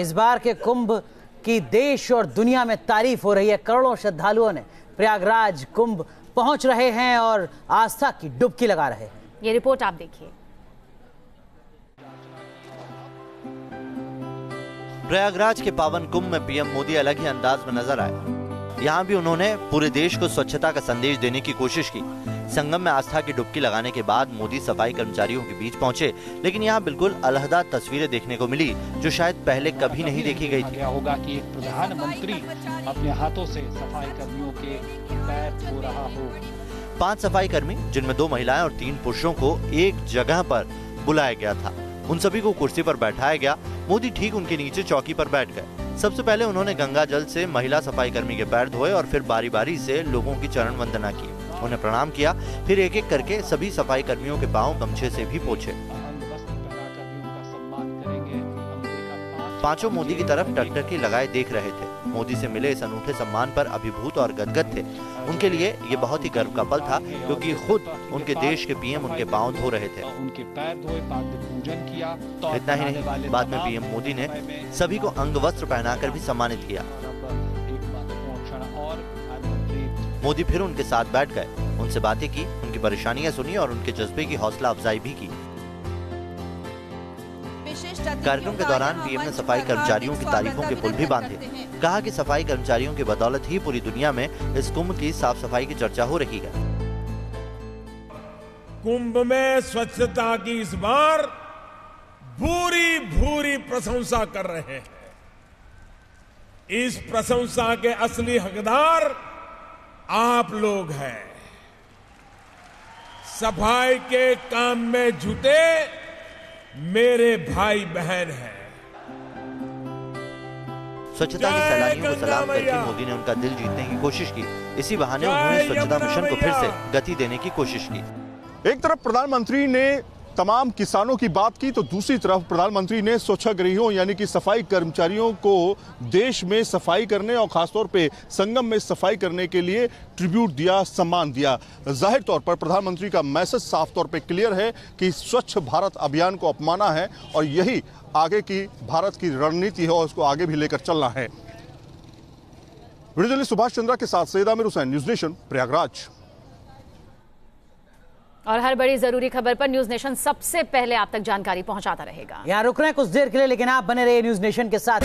इस बार के कुंभ की देश और दुनिया में तारीफ हो रही है। करोड़ों श्रद्धालुओं ने प्रयागराज कुंभ पहुंच रहे हैं और आस्था की डुबकी लगा रहे हैं। ये रिपोर्ट आप देखिए। प्रयागराज के पावन कुंभ में पीएम मोदी अलग ही अंदाज में नजर आए। यहाँ भी उन्होंने पूरे देश को स्वच्छता का संदेश देने की कोशिश की। संगम में आस्था की डुबकी लगाने के बाद मोदी सफाई कर्मचारियों के बीच पहुंचे, लेकिन यहाँ बिल्कुल अलहदा तस्वीरें देखने को मिली जो शायद पहले कभी नहीं देखी गई थी। होगा कि एक प्रधानमंत्री अपने हाथों से सफाई कर्मियों के पैर धो रहा हो। 5 सफाई कर्मी, जिनमें 2 महिलाएं और 3 पुरुषों को एक जगह पर बुलाया गया था। उन सभी को कुर्सी पर बैठाया गया। मोदी ठीक उनके नीचे चौकी पर बैठ गए। सबसे पहले उन्होंने गंगा जल से महिला सफाई कर्मी के पैर धोए और फिर बारी बारी से लोगों की चरण वंदना की, उन्हें प्रणाम किया। फिर एक एक करके सभी सफाई कर्मियों के पांव गमछे से भी पोंछे। पांचों मोदी की तरफ टकटकी लगाए देख रहे थे। मोदी से मिले इस अनूठे सम्मान पर अभिभूत और गदगद थे। उनके लिए ये बहुत ही गर्व का पल था, क्योंकि खुद उनके देश के पीएम उनके पांव धो रहे थे। उनके पैर धोए, पूजन किया। इतना ही नहीं, बाद में पीएम मोदी ने सभी को अंग वस्त्र पहनाकर भी सम्मानित किया। मोदी फिर उनके साथ बैठ गए, उनसे बातें की, उनकी परेशानियां सुनी और उनके जज्बे की हौसला अफजाई भी की। कार्यक्रम के दौरान पीएम ने सफाई कर्मचारियों की तारीफों के पुल भी बांधे। कहा कि सफाई कर्मचारियों की बदौलत ही पूरी दुनिया में इस कुंभ की साफ सफाई की चर्चा हो रही है। कुंभ में स्वच्छता की इस बार भूरी भूरी प्रशंसा कर रहे हैं। इस प्रशंसा के असली हकदार आप लोग हैं। सफाई के काम में जुटे मेरे भाई बहन हैं। स्वच्छता की सैलानियों को सलाम करके मोदी ने उनका दिल जीतने की कोशिश की। इसी बहाने उन्होंने स्वच्छता मिशन को फिर से गति देने की कोशिश की। एक तरफ प्रधानमंत्री ने तमाम किसानों की बात की, तो दूसरी तरफ प्रधानमंत्री ने स्वच्छाग्रहियों यानी कि सफाई कर्मचारियों को देश में सफाई करने और खासतौर पे संगम में सफाई करने के लिए ट्रिब्यूट दिया, सम्मान दिया। जाहिर तौर पर प्रधानमंत्री का मैसेज साफ तौर पे क्लियर है कि स्वच्छ भारत अभियान को अपनाना है और यही आगे की भारत की रणनीति है और उसको आगे भी लेकर चलना है। वीडियो जर्नलिस्ट सुभाष चंद्रा के साथ सैयद आमिर हुसैन, न्यूज नेशन, प्रयागराज। और हर बड़ी जरूरी खबर पर न्यूज नेशन सबसे पहले आप तक जानकारी पहुंचाता रहेगा। यहाँ रुक रहे हैं कुछ देर के लिए, लेकिन आप बने रहिए न्यूज नेशन के साथ।